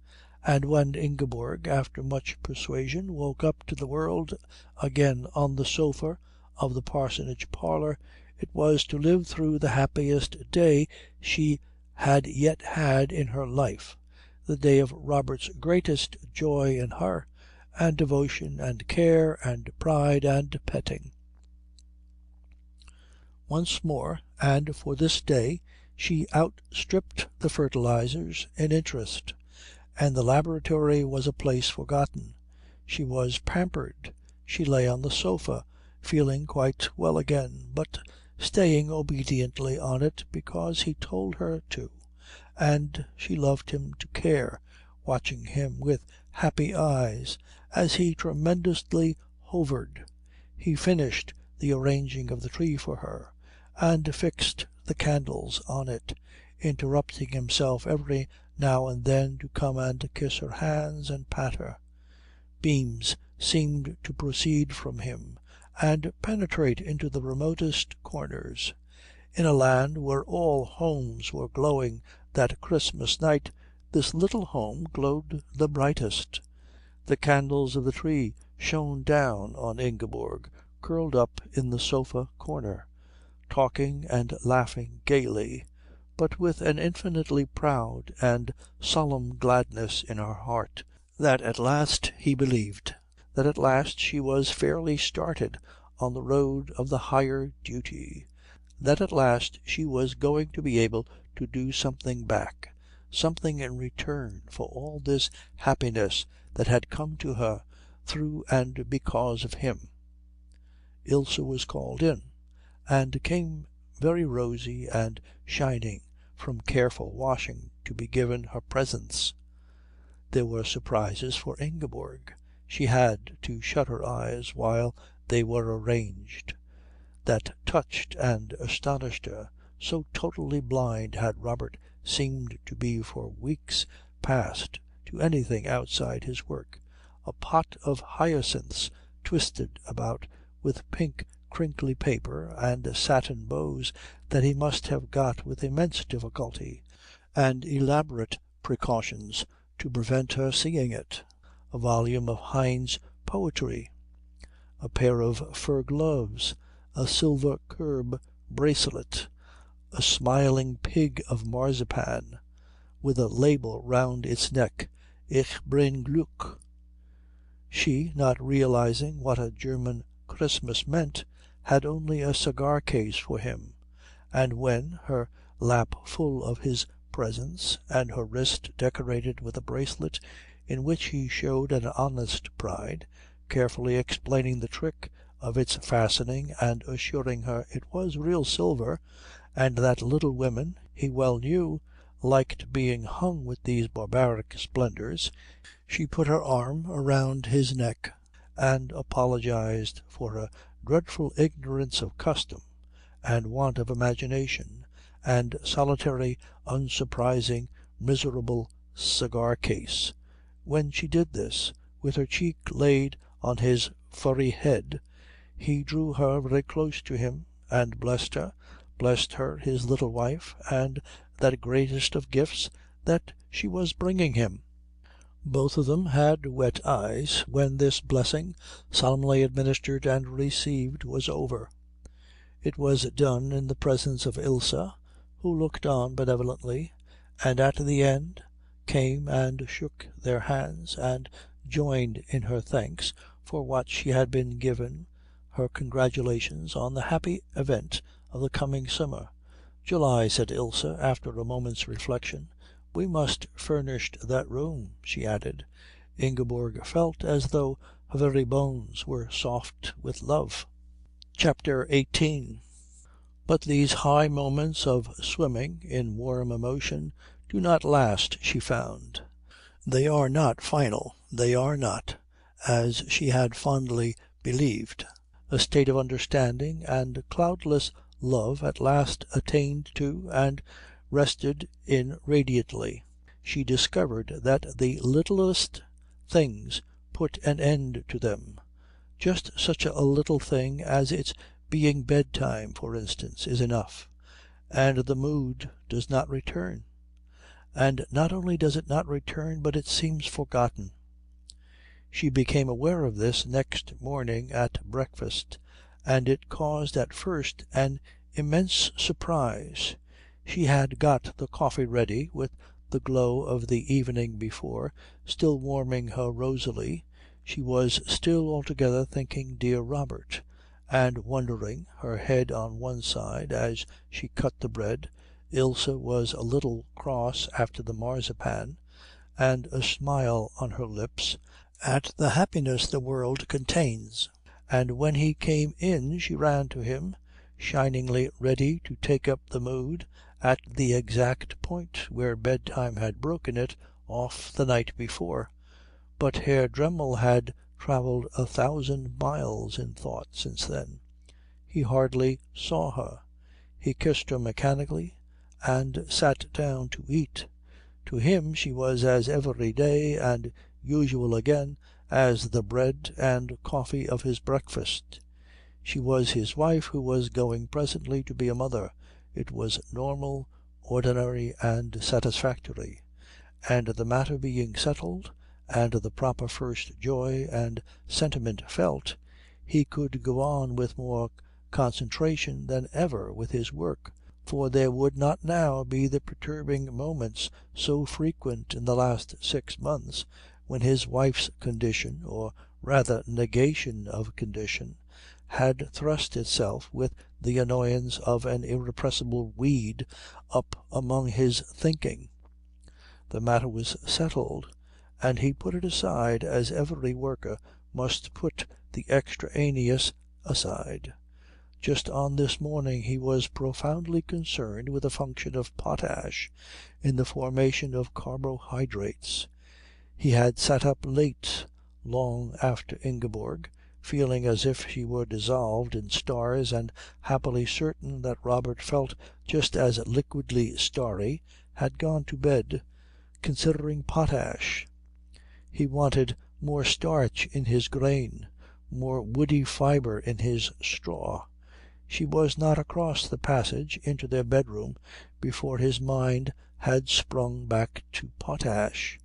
and when Ingeborg, after much persuasion, woke up to the world again on the sofa of the parsonage parlour, it was to live through the happiest day she had yet had in her life, the day of Robert's greatest joy in her, and devotion and care and pride and petting. Once more, and for this day, she outstripped the fertilizers in interest, and the laboratory was a place forgotten. She was pampered. She lay on the sofa, feeling quite well again, but staying obediently on it because he told her to, and she loved him to care, watching him with happy eyes as he tremendously hovered. He finished the arranging of the tree for her, and fixed the candles on it, interrupting himself every now and then to come and kiss her hands and pat her. Beams seemed to proceed from him and penetrate into the remotest corners. In a land where all homes were glowing that Christmas night, this little home glowed the brightest. The candles of the tree shone down on Ingeborg, curled up in the sofa corner, talking and laughing gaily, but with an infinitely proud and solemn gladness in her heart, that at last he believed, that at last she was fairly started on the road of the higher duty, that at last she was going to be able to do something back, something in return for all this happiness that had come to her through and because of him. Ilse was called in, and came very rosy and shining from careful washing to be given her presents. There were surprises for Ingeborg. She had to shut her eyes while they were arranged. That touched and astonished her, so totally blind had Robert seemed to be for weeks past to anything outside his work. A pot of hyacinths twisted about with pink crinkly paper and satin bows that he must have got with immense difficulty and elaborate precautions to prevent her seeing it, a volume of Heine's poetry, a pair of fur gloves, a silver curb bracelet, a smiling pig of marzipan with a label round its neck, Ich bring Glück. She, not realizing what a German Christmas meant, had only a cigar case for him, and when, her lap full of his presents and her wrist decorated with a bracelet in which he showed an honest pride, carefully explaining the trick of its fastening and assuring her it was real silver and that little women, he well knew, liked being hung with these barbaric splendours, she put her arm around his neck and apologized for her dreadful ignorance of custom and want of imagination and solitary, unsurprising, miserable cigar case. When she did this, with her cheek laid on his furry head, he drew her very close to him and blessed her, his little wife, and that greatest of gifts that she was bringing him. Both of them had wet eyes when this blessing, solemnly administered and received, was over. It was done in the presence of Ilse, who looked on benevolently, and at the end came and shook their hands and joined in her thanks for what she had been given, her congratulations on the happy event of the coming summer. "July," said Ilse, after a moment's reflection. "We must furnish that room," she added. Ingeborg felt as though her very bones were soft with love. Chapter 18. But these high moments of swimming in warm emotion do not last, she found. They are not final. They are not, as she had fondly believed, a state of understanding and cloudless love at last attained to and rested in radiantly. She discovered that the littlest things put an end to them. Just such a little thing as its being bedtime, for instance, is enough. And the mood does not return. And not only does it not return, but it seems forgotten. She became aware of this next morning at breakfast, and it caused at first an immense surprise. She had got the coffee ready, with the glow of the evening before still warming her rosily. She was still altogether thinking dear Robert, and wondering, her head on one side as she cut the bread. Ilse was a little cross after the marzipan, and a smile on her lips at the happiness the world contains. And when he came in she ran to him, shiningly ready to take up the mood at the exact point where bedtime had broken it off the night before. But Herr Dremmel had travelled 1,000 miles in thought since then. He hardly saw her. He kissed her mechanically and sat down to eat. To him she was as everyday and usual again as the bread and coffee of his breakfast. She was his wife who was going presently to be a mother. It was normal, ordinary, and satisfactory. And the matter being settled, and the proper first joy and sentiment felt, he could go on with more concentration than ever with his work, for there would not now be the perturbing moments so frequent in the last 6 months when his wife's condition, or rather negation of condition, had thrust itself with the annoyance of an irrepressible weed up among his thinking. The matter was settled, and he put it aside as every worker must put the extraneous aside. Just on this morning he was profoundly concerned with the function of potash in the formation of carbohydrates. He had sat up late, long after Ingeborg, feeling as if she were dissolved in stars and happily certain that Robert felt just as liquidly starry, had gone to bed, considering potash. He wanted more starch in his grain, more woody fibre in his straw. She was not across the passage into their bedroom before his mind had sprung back to potash.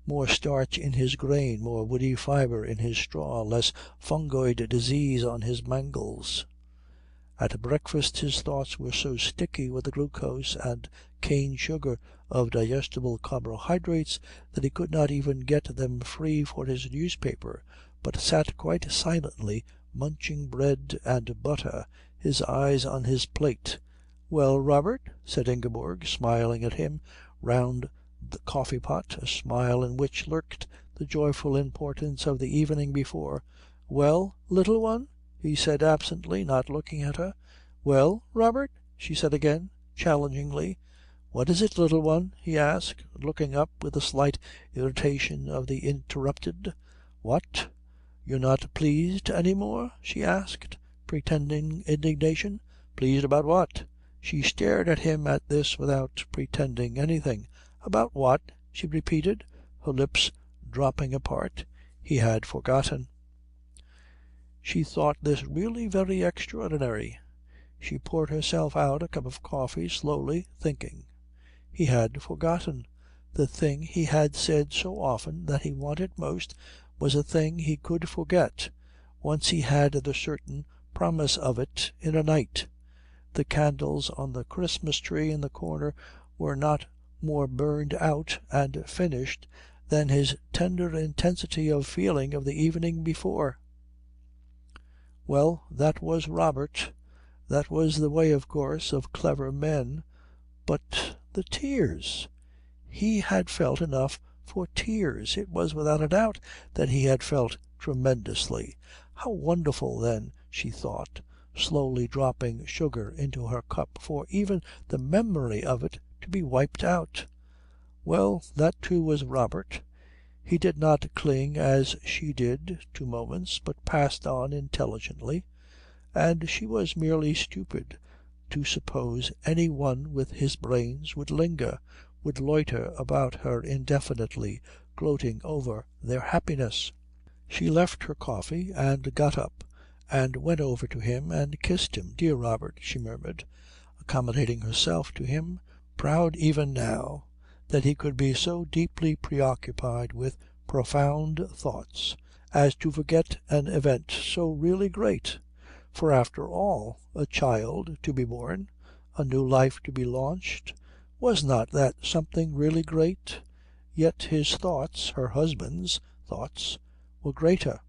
More starch in his grain, more woody fibre in his straw, less fungoid disease on his mangles. At breakfast his thoughts were so sticky with the glucose and cane sugar of digestible carbohydrates that he could not even get them free for his newspaper, but sat quite silently munching bread and butter, his eyes on his plate. "Well, Robert?" said Ingeborg, smiling at him round the coffee pot, a smile in which lurked the joyful importance of the evening before. "Well, little one?" he said absently, not looking at her. "Well, Robert?" she said again, challengingly. "What is it, little one?" he asked, looking up with a slight irritation of the interrupted. "What? You're not pleased any more?" she asked, pretending indignation. "Pleased about what?" She stared at him at this without pretending anything. "About what?" she repeated, her lips dropping apart. He had forgotten. She thought this really very extraordinary. She poured herself out a cup of coffee slowly, thinking. He had forgotten. The thing he had said so often that he wanted most was a thing he could forget, once he had the certain promise of it in a night. The candles on the Christmas tree in the corner were not more burned out and finished than his tender intensity of feeling of the evening before. Well, that was Robert. That was the way, of course, of clever men. But the tears! He had felt enough for tears. It was without a doubt that he had felt tremendously. How wonderful then, she thought, slowly dropping sugar into her cup, for even the memory of it to be wiped out. Well, that too was Robert. He did not cling as she did to moments, but passed on intelligently. And she was merely stupid to suppose any one with his brains would linger, would loiter about her indefinitely, gloating over their happiness. She left her coffee and got up and went over to him and kissed him. "Dear Robert," she murmured, accommodating herself to him, proud even now that he could be so deeply preoccupied with profound thoughts as to forget an event so really great. For after all, a child to be born, a new life to be launched, was not that something really great? Yet his thoughts, her husband's thoughts, were greater.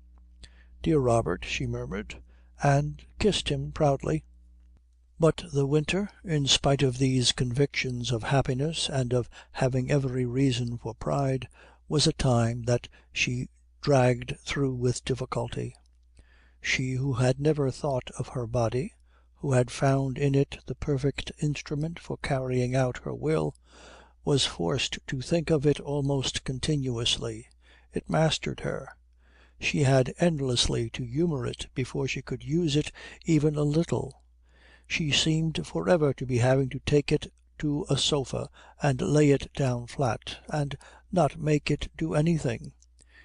"Dear Robert," she murmured, and kissed him proudly. But the winter, in spite of these convictions of happiness and of having every reason for pride, was a time that she dragged through with difficulty. She who had never thought of her body, who had found in it the perfect instrument for carrying out her will, was forced to think of it almost continuously. It mastered her. She had endlessly to humour it before she could use it even a little. She seemed for ever to be having to take it to a sofa and lay it down flat, and not make it do anything.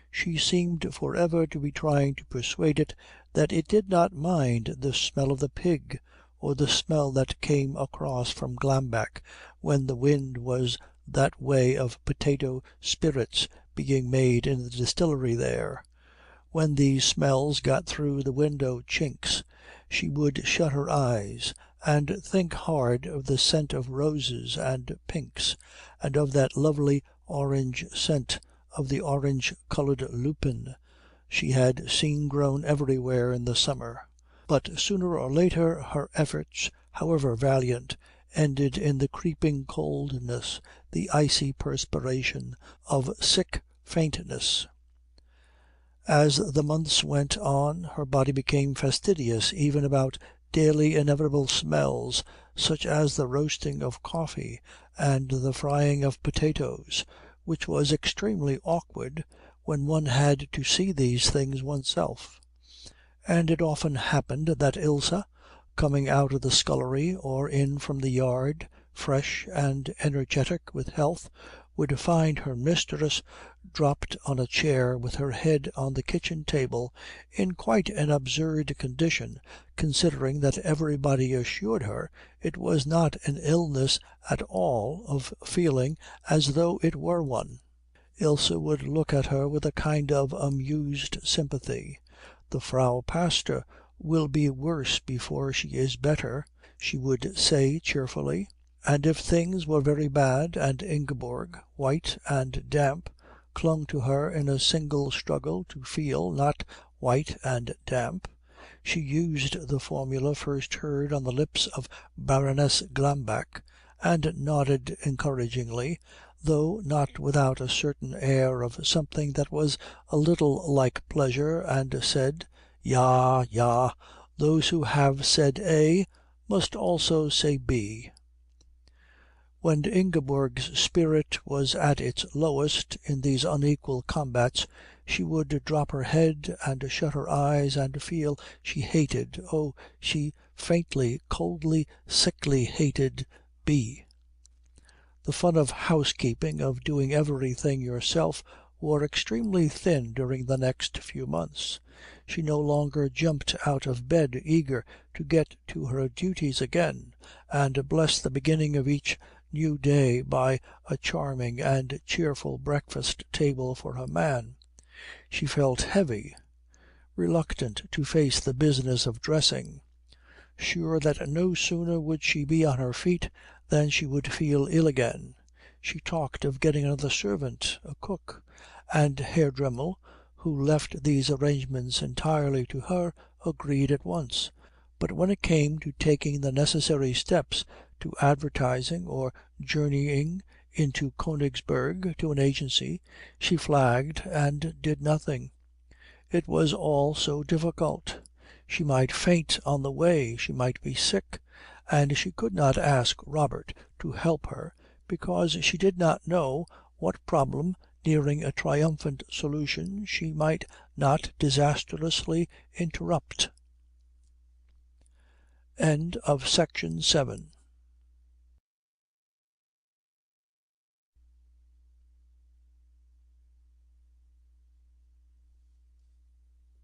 She seemed for ever to be trying to persuade it that it did not mind the smell of the pig, or the smell that came across from Glamack when the wind was that way of potato spirits being made in the distillery there. When these smells got through the window chinks she would shut her eyes and think hard of the scent of roses and pinks, and of that lovely orange scent of the orange-coloured lupin she had seen grown everywhere in the summer. But sooner or later her efforts, however valiant, ended in the creeping coldness, the icy perspiration of sick faintness. As the months went on her body became fastidious even about daily inevitable smells, such as the roasting of coffee and the frying of potatoes, which was extremely awkward when one had to see these things oneself. And it often happened that Ilse, coming out of the scullery or in from the yard, fresh and energetic with health, would find her mistress dropped on a chair with her head on the kitchen table in quite an absurd condition, considering that everybody assured her it was not an illness at all, of feeling as though it were one. Ilse would look at her with a kind of amused sympathy. "The Frau Pastor will be worse before she is better," she would say cheerfully. And if things were very bad and Ingeborg, white and damp, clung to her in a single struggle to feel not white and damp, she used the formula first heard on the lips of Baroness Glamack, and nodded encouragingly, though not without a certain air of something that was a little like pleasure, and said, "Ja, ja, those who have said A must also say B." When Ingeborg's spirit was at its lowest in these unequal combats, she would drop her head and shut her eyes and feel she hated, oh, she faintly, coldly, sickly hated B. The fun of housekeeping, of doing everything yourself, wore extremely thin during the next few months. She no longer jumped out of bed eager to get to her duties again, and bless the beginning of each new day by a charming and cheerful breakfast table for her man. She felt heavy, reluctant to face the business of dressing, sure that no sooner would she be on her feet than she would feel ill again. She talked of getting another servant, a cook, and Herr Dremmel, who left these arrangements entirely to her, agreed at once. But when it came to taking the necessary steps, to advertising or journeying into Königsberg to an agency, she flagged and did nothing. It was all so difficult. She might faint on the way, she might be sick, and she could not ask Robert to help her because she did not know what problem nearing a triumphant solution she might not disastrously interrupt. End of section 7.